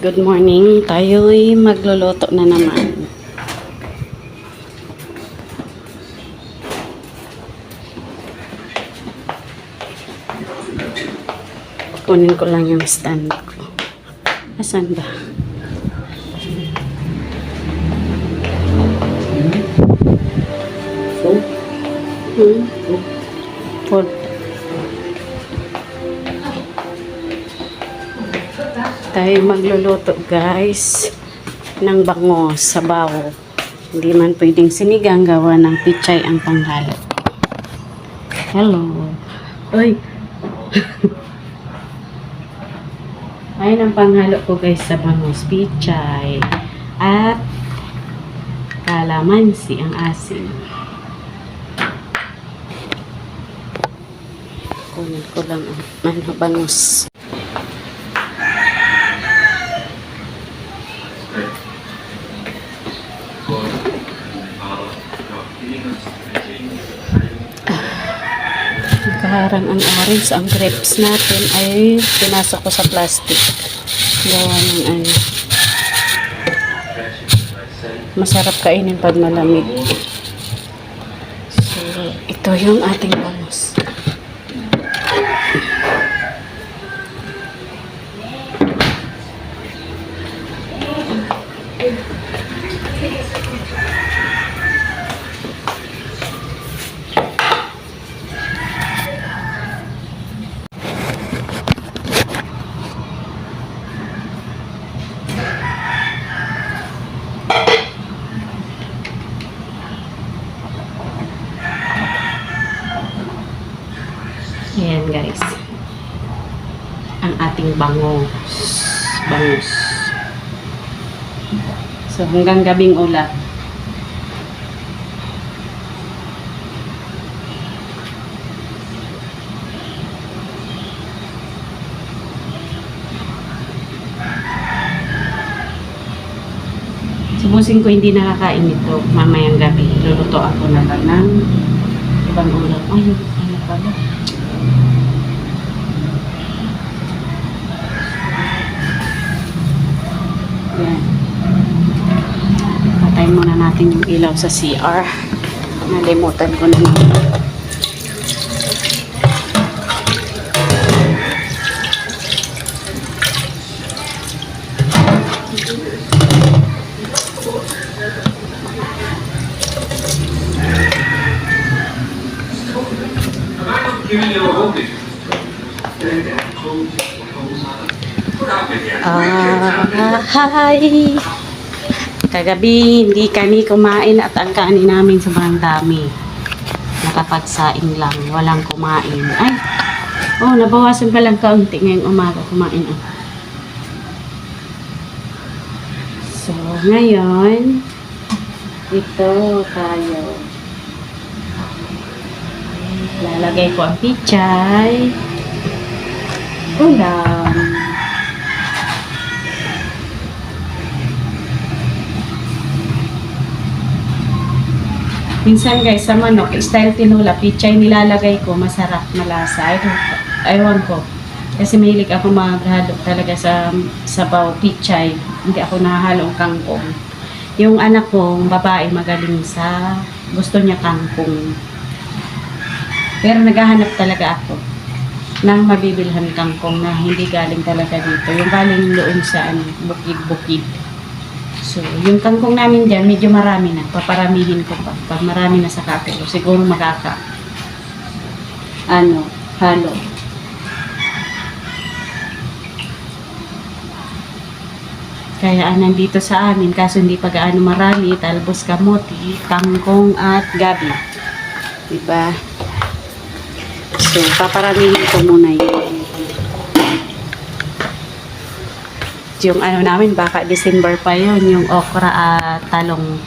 Good morning. Tayo'y magluluto na naman. Kunin ko lang yung stand ko. Asan ba? Food. Tayo magluluto guys ng bangos sa bawo. Hindi man pwedeng sinigang, gawa ng pichay ang panghalo. Hello. Uy. Ayun ang panghalo ko guys sa bangos, pichay at kalamansi ang asin. Kunin ko lang ang bangos. Nakaharang ang orange. Ang grapes natin ay pinasok ko sa plastic. Gawa ng ano. Masarap kainin pag malamig. So, ito yung ating bangos. Ayan guys. Ang ating bangos. Bangos. So hanggang gabing ulan. Sumusing ko hindi nakakain ito mamayang gabi. Luluto ako na lang ng ibang ulam. Ayun, ano pala. Yan. Patayin muna natin yung ilaw sa CR. Nalimutan ko na naman. Hi! Kagabi, hindi kami kumain at ang kanin namin sobrang dami. Nakapagsaing lang, walang kumain. Ay! Oh, nabawasan pa lang kaunti ngayong umaga kumain. So, ngayon, ito tayo. Lalagay ko ang pichay. Ulam. Minsan guys, sa manok, style tinola, pichay nilalagay ko, masarap, malasa. Ewan ko. Kasi mahilig ako maghalo talaga sa sabaw, pichay. Hindi ako nahahalong kangkong. Yung anak kong babae magaling sa, gusto niya kangkong. Pero naghahanap talaga ako ng mabibilhan kangkong na hindi galing talaga dito. Yung galing doon sa bukid-bukid. So, yung kangkong namin dyan, medyo marami na. Paparamihin ko pa. Pag marami na sa kako, siguro halo. Kaya nandito sa amin, kaso hindi pa gaano marami, talbos kamote, kangkong at gabi. Diba? So, paparamihin ko muna yun. Yung namin, baka December pa yun, yung okra at talong.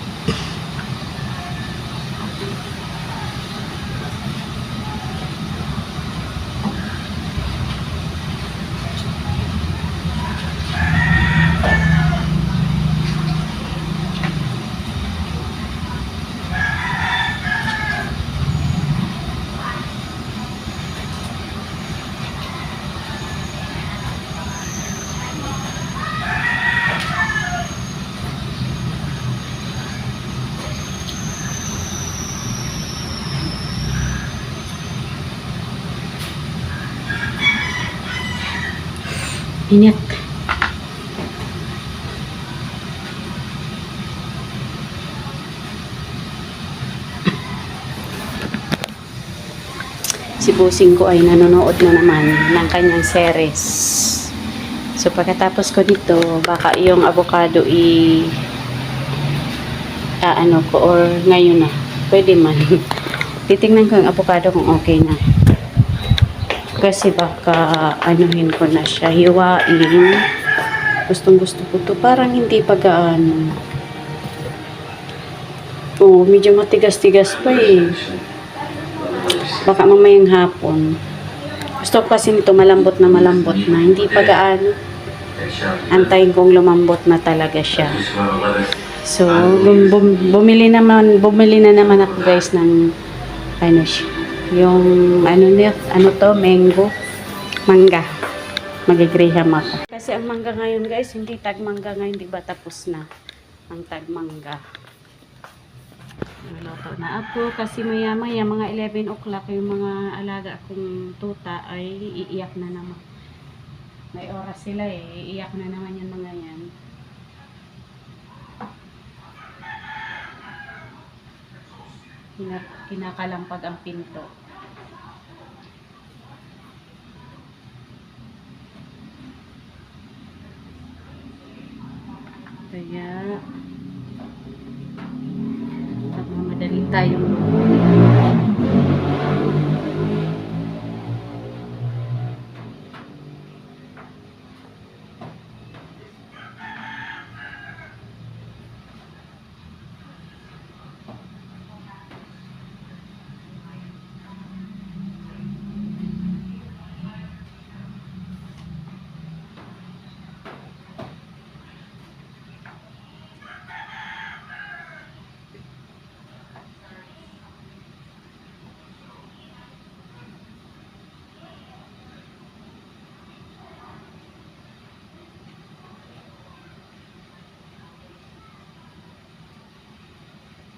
Init. Si busing ko ay nanonood na naman ng kanyang series. So pagkatapos ko dito, baka yung avocado ano ko or ngayon na. Pwede man. Titingnan ko yung avocado kung okay na. Kasi baka anuhin ko na siya, hiwain. Gustong gusto ko to. Parang hindi pa gaano. Oo, medyo matigas-tigas pa eh. Baka mamayang hapon. Gusto ko kasi nito malambot na. Hindi pa gaano. Antayin kong lumambot na talaga siya. So, bumili na naman ako guys ng ano siya. Yung ano to, mangga. Magigraham ako. Kasi ang mangga ngayon guys, hindi tag-mangga ngayon, di ba tapos na ang tag-mangga. Naluto na ako kasi maya-maya mga 11 o'clock yung mga alaga akong tuta ay iiyak na naman. May oras sila eh, iiyak na naman yung mga yan. Kinakalampag ang pinto. Kaya madali tayong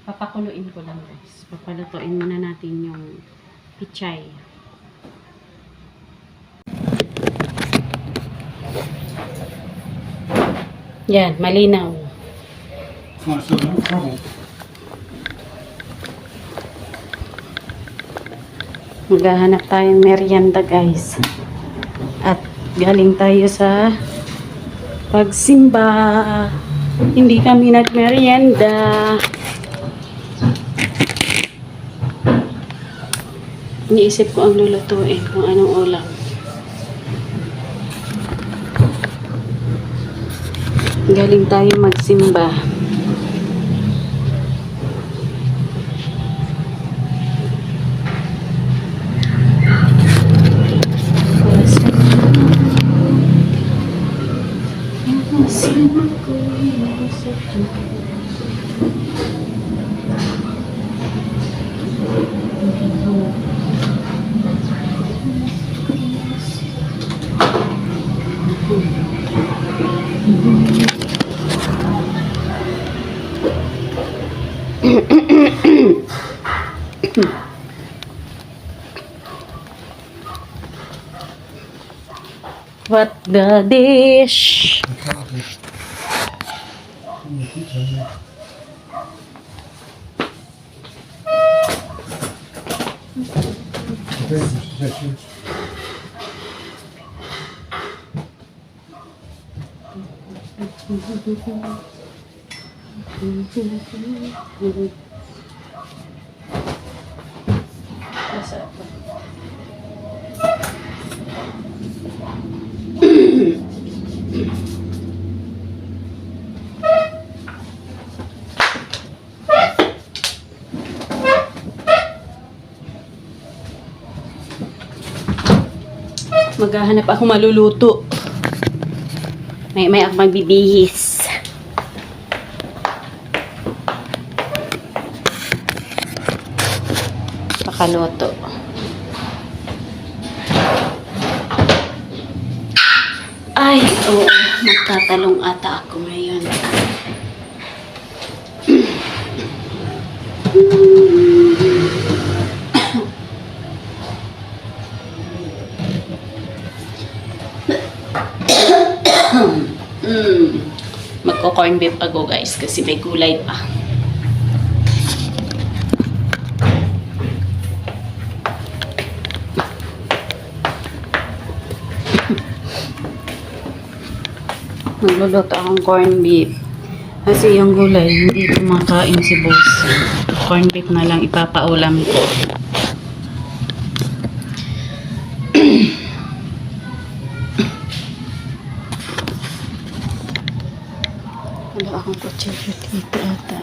papakuluin ko lang guys. Papalutuin muna natin yung pichay. Yan, malinaw. Maghahanap tayong merienda guys. At galing tayo sa pagsimba. Hindi kami nagmerienda. Iniisip ko ang lulutuin kung anong ulam. Galing tayo magsimba. What the dish? Maghahanap ako maluluto. May ako magbibihis. Pakaluto. Ay, oo. Magtatalong ata ako ngayon. Magko-corn beef ako guys kasi may gulay pa. Magluluto akong corn beef. Kasi yung gulay, hindi kumakain si boss. Corn beef na lang ipapaulam ko. Wala akong kutsara dito ata.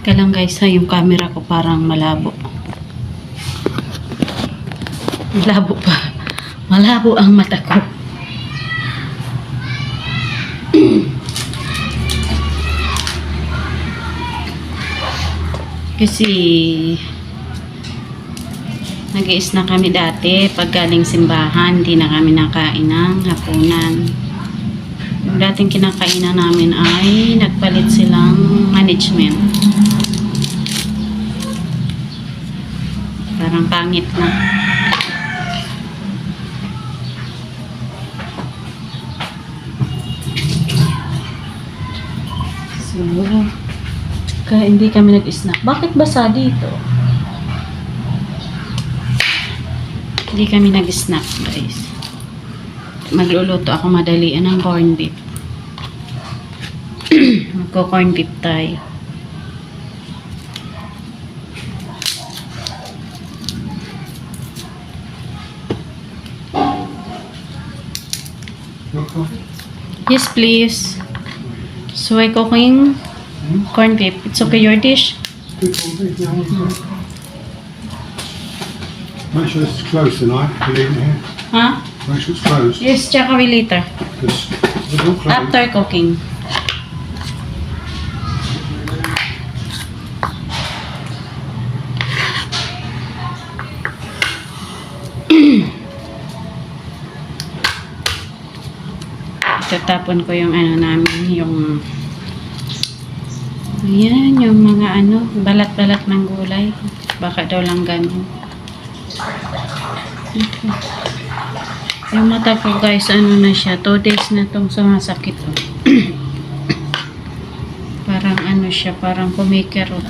Teka lang guys ha, yung camera ko parang malabo. Malabo pa. Malabo ang mata ko. Kasi nag-i-snack kami dati pag galing simbahan, hindi na kami nakain ng hapunan. Yung dating kinakainan namin ay nagpalit silang management. Parang pangit na. So, kaya hindi kami nag-snack. Bakit basa dito? Hindi kami nag-snack guys. Magluluto ako madalian ng corn beef. Magko-corn beef tayo. Yes, please. So, I cooking corn beef. It's okay, your dish? Good corned beef, yeah, yeah. Make sure it's closed tonight. We're eating here. Huh? Make sure it's closed. Yes, check away later. Because it's all closed. After cooking. Tatapon ko yung ano namin, yung ayan, yung mga ano, balat-balat ng gulay. Baka daw lang ganun. Okay. Yung mata ko guys, ano na siya, 2 days na itong sumasakit. Oh. Parang ano siya, parang kumikirot.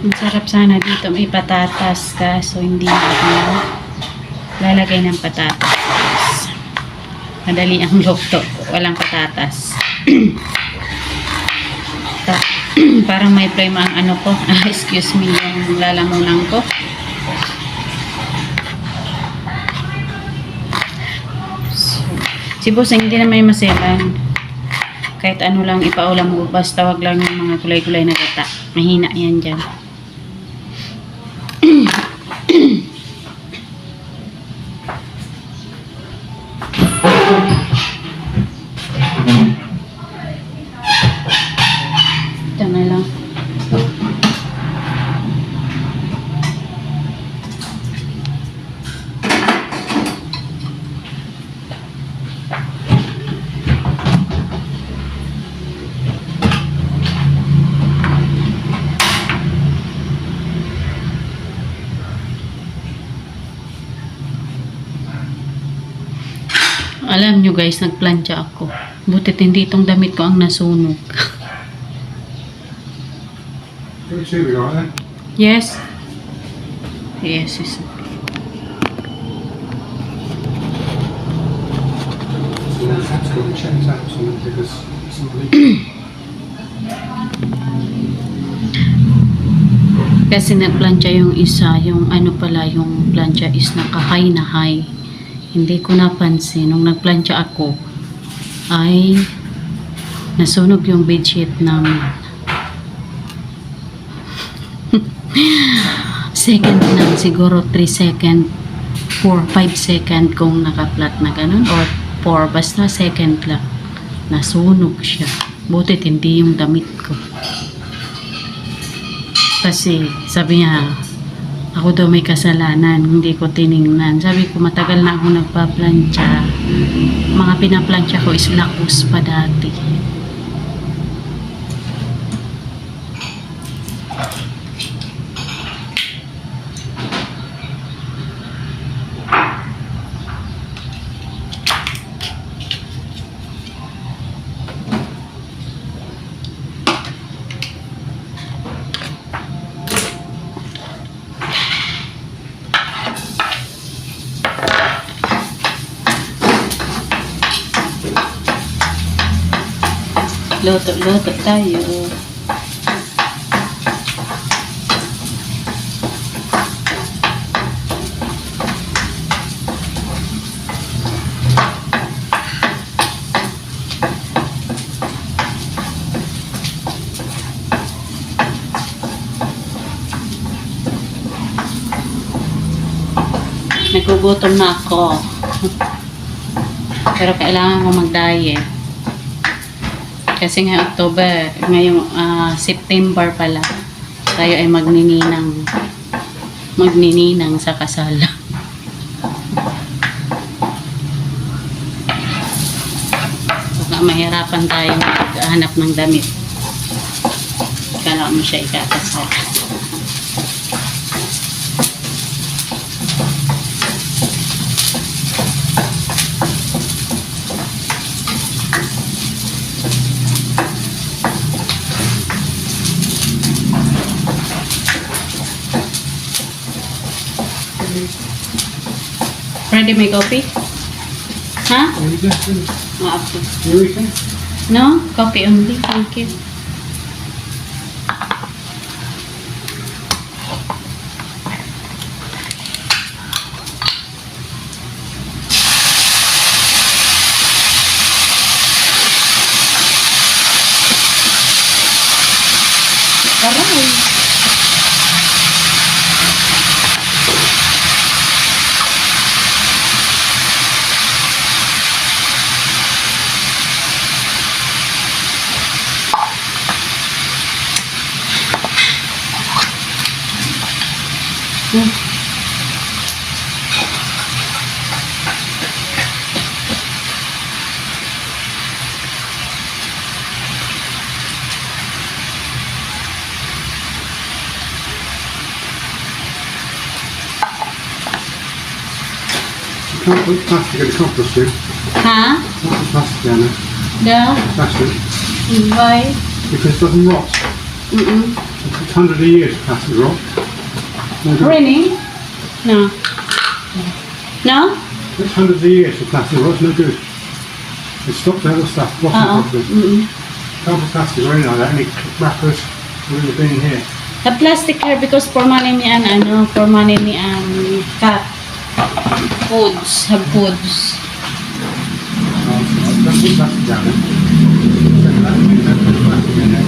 Ang sarap sana dito may patatas kaso hindi ako lalagay ng patatas. Madali ang luto. Walang patatas. Parang may flame ang ano ko. Excuse me, yung lalamunan ko. So, si boss hindi na may maselan. Kahit ano lang ipaulam mo. Basta wag lang yung mga gulay-gulay na gata. Mahina yan dyan. Ito na lang. Alam nyo guys, nagplantya ako. Butit hindi itong damit ko ang nasunog. Got a chili right there. Yes? Yes, yes. So that's got to check out something because it's not leaking. Kasi nagplantya yung isa, yung ano pala, yung plantya is naka-high na high. Hindi ko napansin. Nung nagplantya ako, ay nasunog yung bedsheet namin. Second lang, siguro 3 second, 4, 5 second kung naka-flat na ganun, or 4, basta second lang. Nasunog siya. Butit hindi yung damit ko. Kasi sabi niya, ako daw may kasalanan, hindi ko tiningnan. Sabi ko, matagal na ako nagpa-plancha. Mga pinaplansya ko is lakus pa dati. Luto-luto tayo. Nagugutom na ako. Pero kailangan ko mag-diet. Kasi nga October, ngayong September pala, tayo ay magnininang sa kasala. Baka mahirapan tayo maghanap ng damit. Kala mo siya ikakasal. Ready my coffee? Ha? Are you just finished? Okay. You eating? No? Coffee only. Thank you. Aray. Can't put plastic in a compost bin. Ha? Can't put plastic down there. The? Plastic. Why? Because it doesn't rot. It's hundreds of years of plastic rot. No good. Really? No. No? It's hundreds of years of plastic rot. No good. It stops the other stuff rotting properly. Can't put plastic or anything like that. Any wrappers will have been here. The plastic here because for money ni for money ni cat. Foods, have foods. Don't put plastic down there. Don't put plastic in there.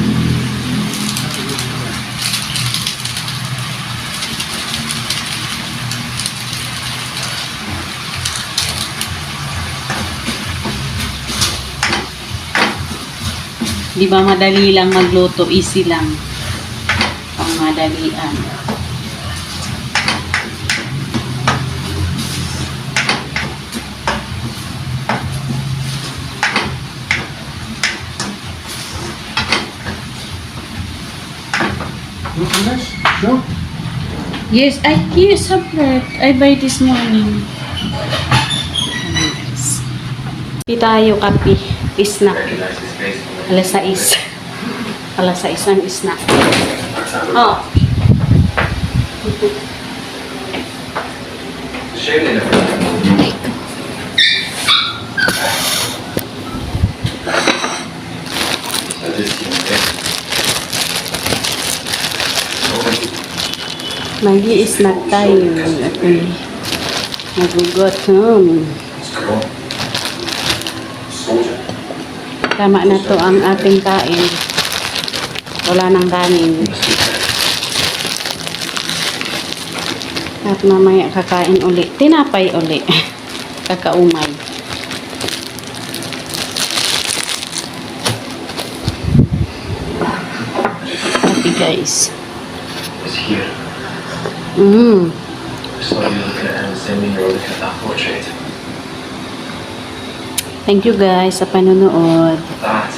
Di ba madali lang magluto, easy lang. Pang madalian. Want some of this? Sure. Yes, separate. I buy this morning. Kapi tayo, kapi. Snack. Alas 6. Alas 6 ang snack. Oh. Mag-i-snack tayo. Okay. Nagugutom. Tama na to ang ating kain. Wala nang kanin. At mamaya kakain uli. Tinapay uli. Kakaumay. Happy guys. was here. Mm. So you look at and send me a look at that portrait. Thank you guys sa panonood. That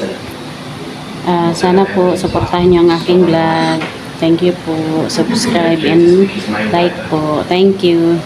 and Sana po supportahan niyo ang aking vlog. Thank you po. Subscribe and like po. Thank you.